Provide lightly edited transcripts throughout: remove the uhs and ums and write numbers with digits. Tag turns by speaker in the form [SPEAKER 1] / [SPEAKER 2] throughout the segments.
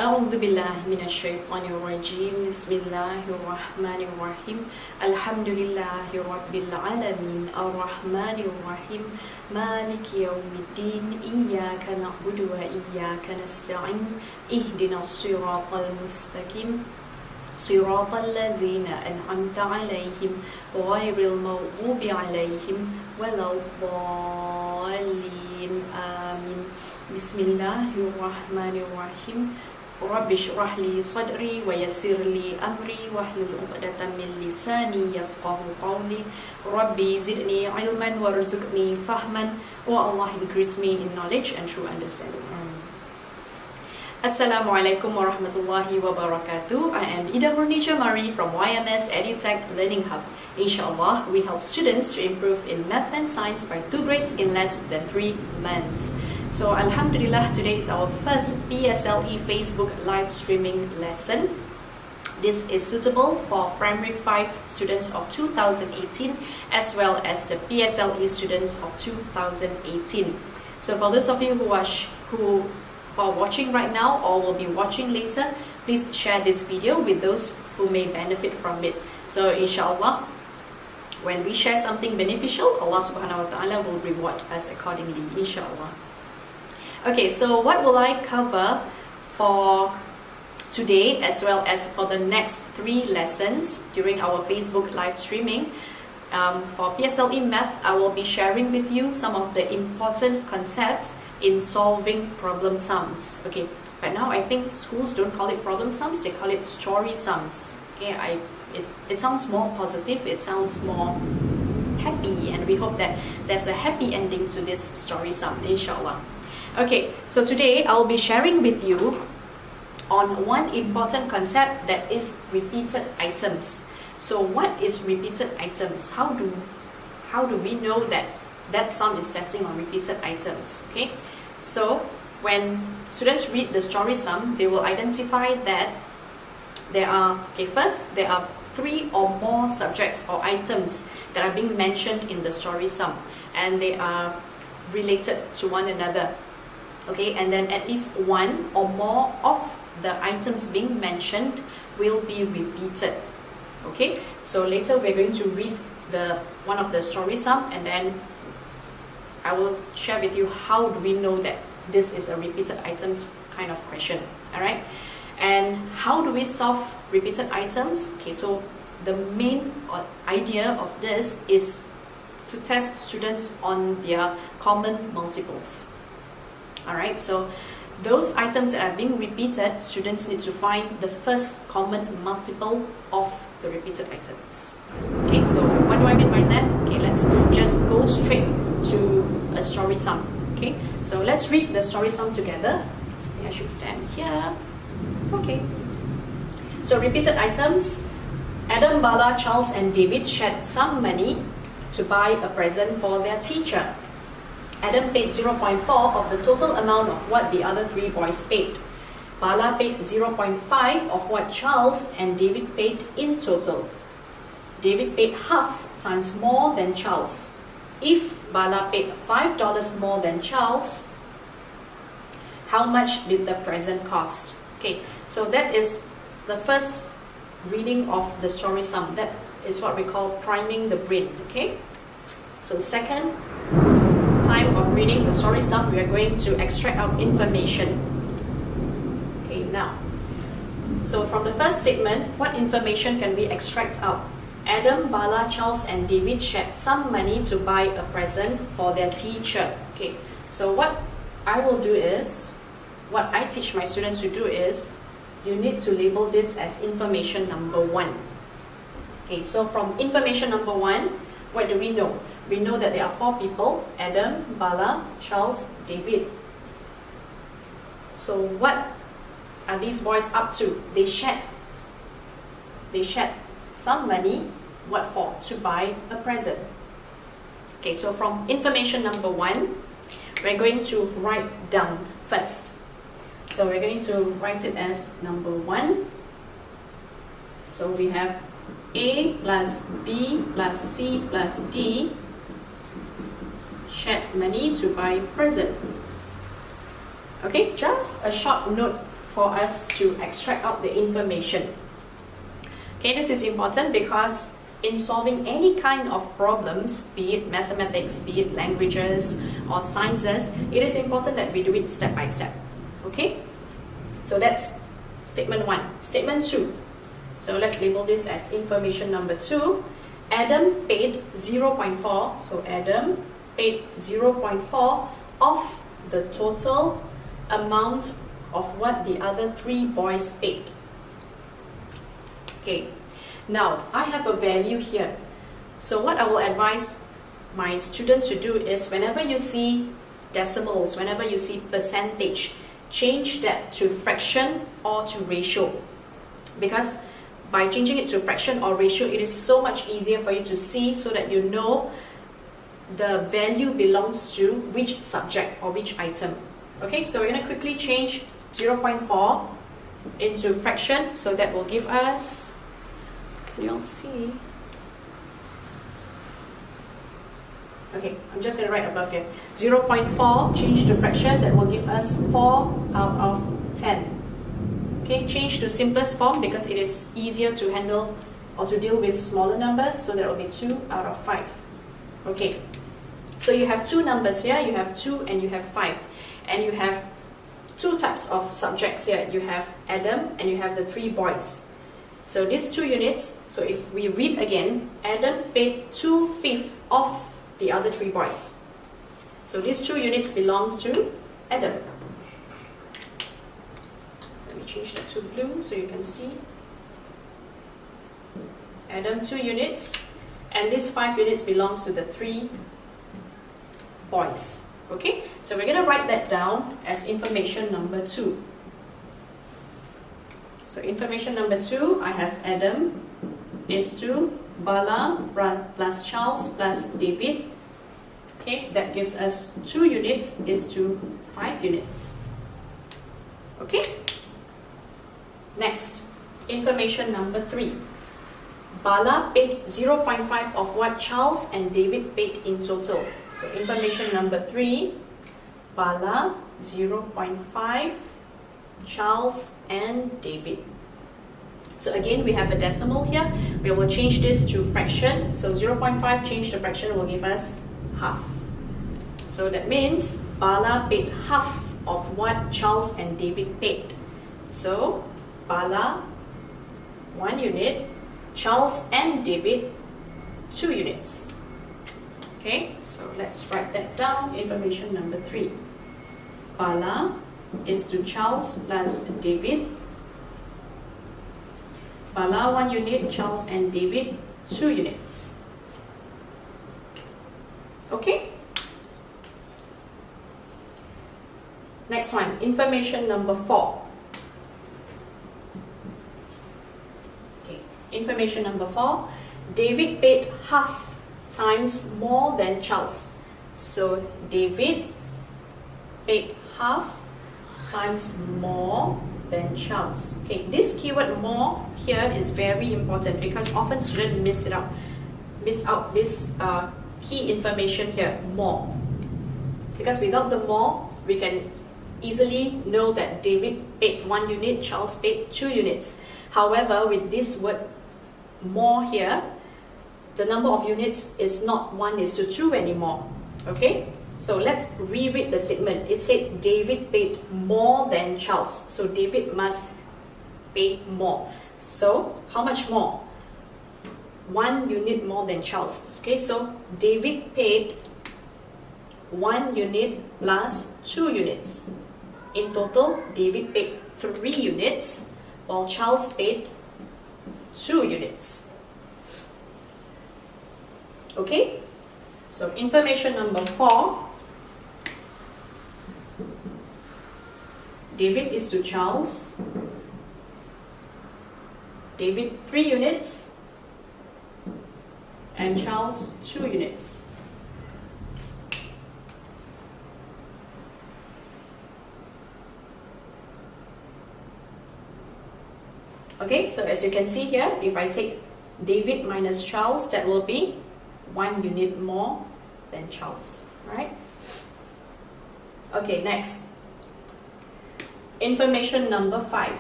[SPEAKER 1] أعوذ بالله من الشيطان الرجيم بسم الله الرحمن الرحيم الحمد لله رب العالمين الرحمن الرحيم مالك يوم الدين إياك نعبد وإياك نستعين اهدنا الصراط المستقيم صراط الذين أنعمت عليهم غير المغضوب عليهم ولا الضالين آمين بسم الله الرحمن الرحيم رب اشرح لي صدري ويسر لي أمري واحلل عقدة من لساني يفقه قولي ربي زدني علما وارزقني فهما والله increase me in knowledge and true understanding. Assalamualaikum warahmatullahi wabarakatuh. I am Ida Murnisha Mari from YMS EduTech Learning Hub. Inshallah, we help students to improve in math and science by 2 grades in less than 3 months. So Alhamdulillah, today is our first PSLE Facebook live streaming lesson. This is suitable for Primary 5 students of 2018 as well as the PSLE students of 2018. So for those of you who are watching right now or will be watching later, please share this video with those who may benefit from it. So inshallah, when we share something beneficial, Allah subhanahu wa ta'ala will reward us accordingly, inshallah. Okay, so what will I cover for today as well as for the next 3 lessons during our Facebook live streaming? For PSLE Math, I will be sharing with you some of the important concepts in solving problem sums. Okay, but now I think schools don't call it problem sums, they call it story sums. Okay, it sounds more positive, it sounds more happy, and we hope that there's a happy ending to this story sum, inshallah. Okay, so today I'll be sharing with you on one important concept, that is repeated items. So what is repeated items? How do we know that that sum is testing on repeated items? Okay, so when students read the story sum, they will identify that there are, first there are 3 or more subjects or items that are being mentioned in the story sum, and they are related to one another. Okay, and then at least 1 or more of the items being mentioned will be repeated. Okay, so later we're going to read one of the story sum, and then I will share with you how do we know that this is a repeated items kind of question. Alright, and how do we solve repeated items? Okay, so the main idea of this is to test students on their common multiples. Alright, so those items that are being repeated, students need to find the first common multiple of the repeated items. Okay, so what do I mean by that? Okay, let's just go straight to a story sum. Okay, so let's read the story sum together. Okay, I should stand here. Okay, so repeated items. Adam, Bala, Charles and David shared some money to buy a present for their teacher. Adam paid 0.4 of the total amount of what the other 3 boys paid. Bala paid 0.5 of what Charles and David paid in total. David paid half times more than Charles. If Bala paid $5 more than Charles, how much did the present cost? Okay, so that is the first reading of the story sum. That is what we call priming the brain. Okay, so second time of reading the story sum, we are going to extract out information. Okay, now, so from the first statement, what information can we extract out? Adam, Bala, Charles and David shared some money to buy a present for their teacher. Okay, so what I will do is, what I teach my students to do is, you need to label this as information number 1. Okay, so from information number 1, what do we know? We know that there are 4 people: Adam, Bala, Charles, David. So what are these boys up to? They shared some money. What for? To buy a present. Okay, so from information number 1, we're going to write down first. So we're going to write it as number 1. So we have A plus B plus C plus D shared money to buy present. Okay, just a short note for us to extract out the information. Okay, this is important because in solving any kind of problems, be it mathematics, be it languages or sciences, it is important that we do it step by step. Okay, so that's statement 1. Statement 2. So let's label this as information number 2. Adam paid 0.4. So Adam paid 0.4 of the total amount of what the other 3 boys paid. Okay, now I have a value here. So what I will advise my students to do is whenever you see decimals, whenever you see percentage, change that to fraction or to ratio. Because by changing it to fraction or ratio, it is so much easier for you to see so that you know the value belongs to which subject or which item. Okay, so we're going to quickly change 0.4 into fraction, so that will give us, can you all see? Okay, I'm just going to write above here. 0.4 change to fraction, that will give us 4 out of 10. Okay, change to simplest form because it is easier to handle or to deal with smaller numbers, so that will be 2 out of 5. Okay, so you have 2 numbers here, you have 2 and you have 5. And you have 2 types of subjects here. You have Adam and you have the 3 boys. So these 2 units, so if we read again, Adam paid 2/5 of the other 3 boys. So these 2 units belongs to Adam. Let me change that to blue so you can see. Adam 2 units, and these 5 units belongs to the 3 boys. Okay, so we're going to write that down as information number 2. So information number 2, I have Adam is to Bala plus Charles plus David. Okay, that gives us 2 units is to 5 units. Okay, next, information number 3. Bala paid 0.5 of what Charles and David paid in total. So information number 3, Bala 0.5, Charles and David. So again, we have a decimal here. We will change this to fraction. So 0.5 change to fraction will give us half. So that means Bala paid half of what Charles and David paid. So Bala 1 unit, Charles and David 2 units. Okay, so let's write that down. Information number 3. Bala is to Charles plus David. Bala 1 unit, Charles and David 2 units. Okay. Next one, information number 4. Information number 4, David paid half times more than Charles. So David paid half times more than Charles. Okay, this keyword more here is very important because often students miss out this key information here, more. Because without the more, we can easily know that David paid 1 unit, Charles paid 2 units. However, with this word more here, the number of units is not 1:2 anymore. Okay, so let's reread the statement. It said David paid more than Charles, so David must pay more. So how much more? 1 unit more than Charles. Okay, so David paid 1 unit plus 2 units. In total, David paid 3 units, while Charles paid 2 units. Okay, so information number 4, David is to Charles, David 3 units, and Charles 2 units. Okay, so as you can see here, if I take David minus Charles, that will be 1 unit more than Charles, right? Okay, next. information number 5.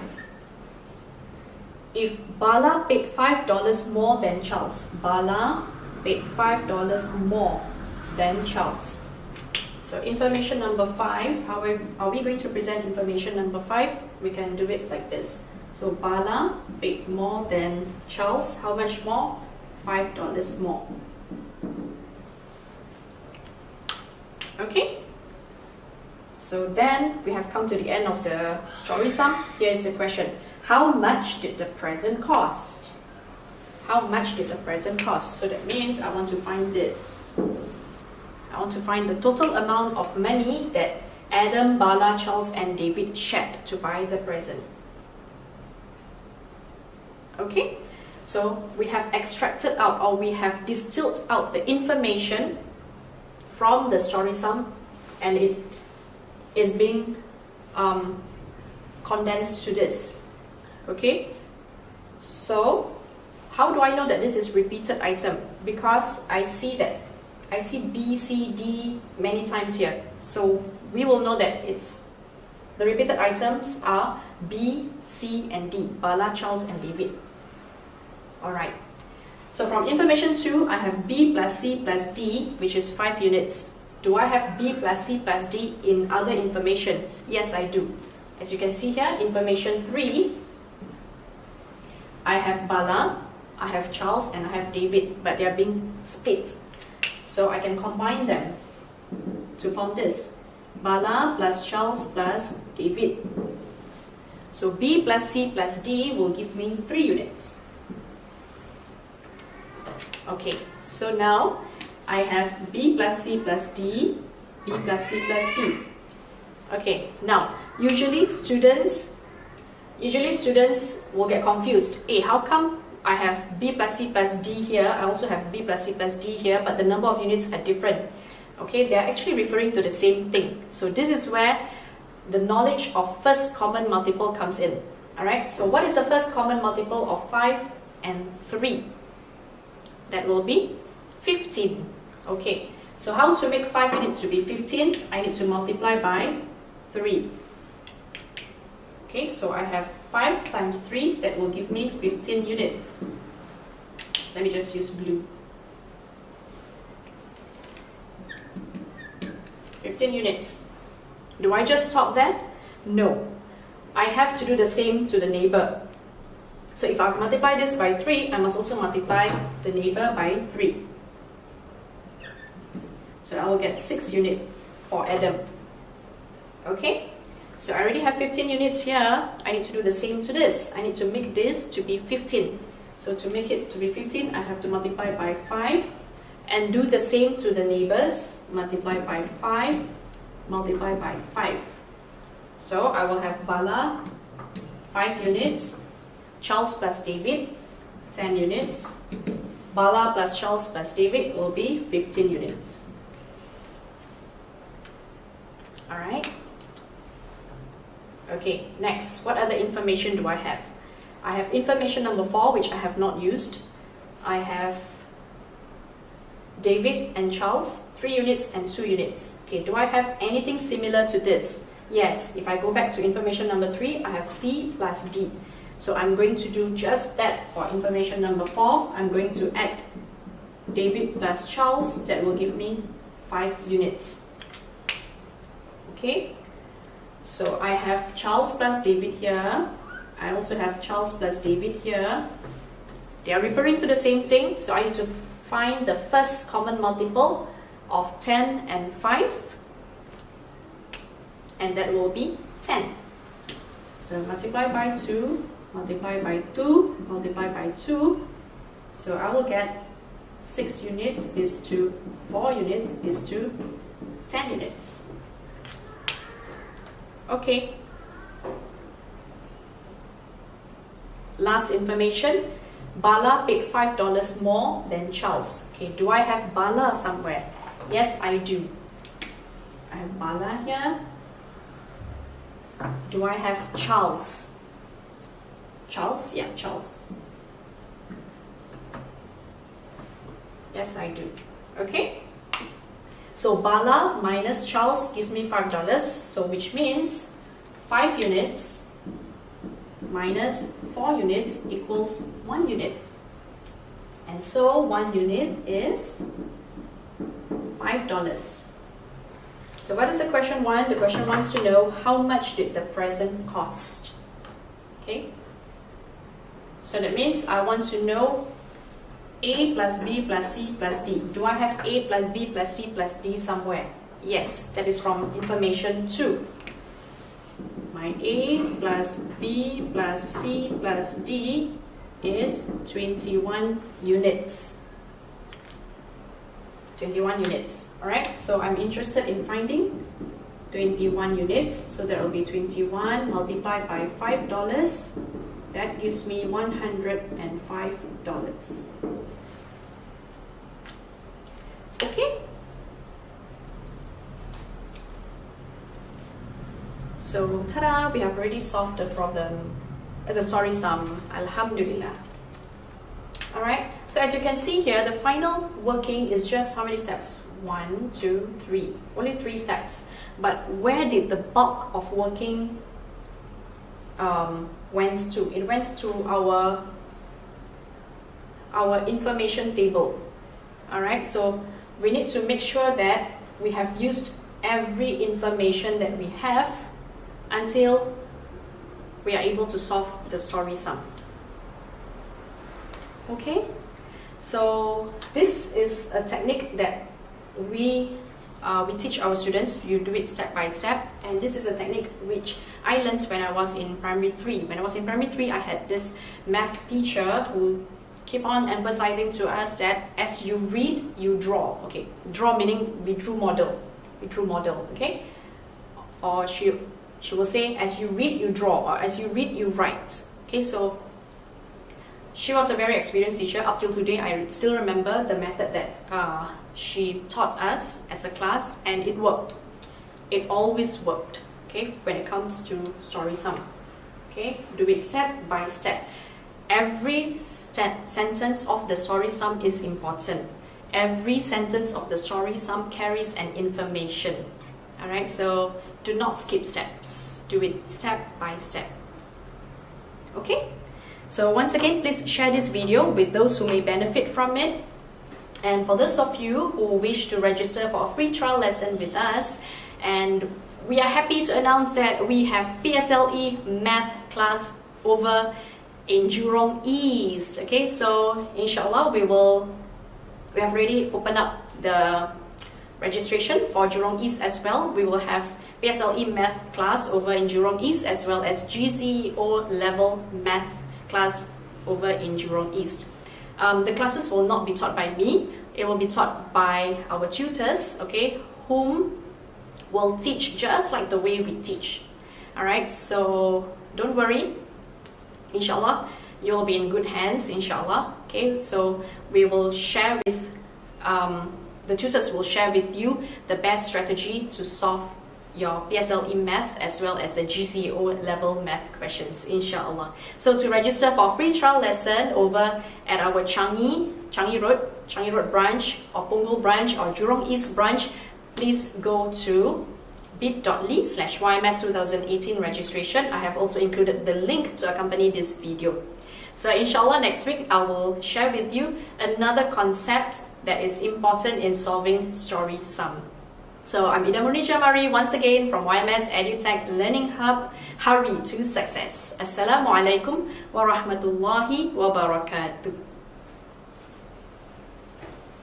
[SPEAKER 1] If Bala paid $5 more than Charles, Bala paid $5 more than Charles. So information number 5, how are we going to present information number 5? We can do it like this. So Bala paid more than Charles. How much more? $5 more. Okay? So then we have come to the end of the story sum. Here is the question. How much did the present cost? How much did the present cost? So that means I want to find this. I want to find the total amount of money that Adam, Bala, Charles and David shared to buy the present. Okay? So we have extracted out, or we have distilled out the information from the story sum, and it is being condensed to this. Okay? So how do I know that this is repeated item? Because I see B, C, D many times here. So we will know that it's the repeated items are B, C and D, Bala, Charles and David. Alright. So from information 2, I have B plus C plus D, which is 5 units. Do I have B plus C plus D in other informations? Yes, I do. As you can see here, information 3, I have Bala, I have Charles and I have David, but they are being split. So I can combine them to form this. Bala plus Charles plus David. So B plus C plus D will give me 3 units. Okay, so now I have B plus C plus D, B plus C plus D. Okay, now usually students will get confused. Hey, how come I have B plus C plus D here, I also have B plus C plus D here, but the number of units are different? Okay, they are actually referring to the same thing. So this is where the knowledge of first common multiple comes in. Alright, so what is the first common multiple of 5 and 3? That will be 15. Okay, so how to make 5 units to be 15? I need to multiply by 3. Okay, so I have 5 times 3, that will give me 15 units. Let me just use blue. 15 units. Do I just stop there? No. I have to do the same to the neighbor. So if I multiply this by 3, I must also multiply the neighbor by 3. So I will get 6 units for Adam. Okay? So I already have 15 units here. I need to do the same to this. I need to make this to be 15. So to make it to be 15, I have to multiply by 5 and do the same to the neighbors. Multiply by 5, multiply by 5. So I will have Bala, 5 units. Charles plus David, 10 units. Bala plus Charles plus David will be 15 units. Alright. Okay, next, what other information do I have? I have information number 4, which I have not used. I have David and Charles, 3 units and 2 units. Okay, do I have anything similar to this? Yes, if I go back to information number 3, I have C plus D. So I'm going to do just that for information number 4. I'm going to add David plus Charles. That will give me 5 units. Okay. So I have Charles plus David here. I also have Charles plus David here. They are referring to the same thing. So I need to find the first common multiple of 10 and 5. And that will be 10. So multiply by 2. Multiply by 2, multiply by 2. So I will get 6 units is to 4 units is to 10 units. Okay. Last information. Bala paid $5 more than Charles. Okay, do I have Bala somewhere? Yes, I do. I have Bala here. Do I have Charles? Charles? Yeah, Charles. Yes, I do. Okay. So Bala minus Charles gives me $5. So which means 5 units minus 4 units equals 1 unit. And so 1 unit is $5. So what is the question want? The question wants to know how much did the present cost. Okay. So that means I want to know A plus B plus C plus D. Do I have A plus B plus C plus D somewhere? Yes, that is from information 2. My A plus B plus C plus D is 21 units. 21 units. Alright, so I'm interested in finding 21 units. So that will be 21 multiplied by $5. That gives me $105. Okay? So, ta-da! We have already solved the problem, the story sum. Alhamdulillah. Alright, so as you can see here, the final working is just how many steps? 1, 2, 3. Only 3 steps. But where did the bulk of working went to? It went to our information table. Alright, so we need to make sure that we have used every information that we have until we are able to solve the story sum. Okay, so this is a technique that we teach our students. You do it step by step, and this is a technique which I learned when I was in primary 3. When I was in primary 3, I had this math teacher who keep on emphasizing to us that as you read, you draw. Okay, draw meaning we drew model. Okay, or she will say as you read, you draw, or as you read, you write. Okay, so she was a very experienced teacher. Up till today, I still remember the method that she taught us as a class, and it worked. It always worked, okay, when it comes to story sum. Okay, do it step by step. Every sentence of the story sum is important. Every sentence of the story sum carries an information. Alright, so do not skip steps. Do it step by step. Okay? So once again, please share this video with those who may benefit from it. And for those of you who wish to register for a free trial lesson with us, and we are happy to announce that we have PSLE math class over in Jurong East. Okay, so inshallah we have already opened up the registration for Jurong East as well. We will have PSLE math class over in Jurong East, as well as GCEO level math class over in Jurong East. The classes will not be taught by me. It will be taught by our tutors, okay, whom will teach just like the way we teach. Alright, so don't worry. Inshallah, you'll be in good hands, inshallah. Okay, so we will share with, the tutors will share with you the best strategy to solve your PSLE math as well as the GCEO level math questions, inshallah. So to register for a free trial lesson over at our Changi Road branch, or Punggol branch, or Jurong East branch, please go to bit.ly/YMS2018 registration. I have also included the link to accompany this video. So inshallah, next week I will share with you another concept that is important in solving story sum. So I'm Ida Murnicha Mari once again from YMS EduTech Learning Hub. Hurry to success. Assalamualaikum warahmatullahi wabarakatuh.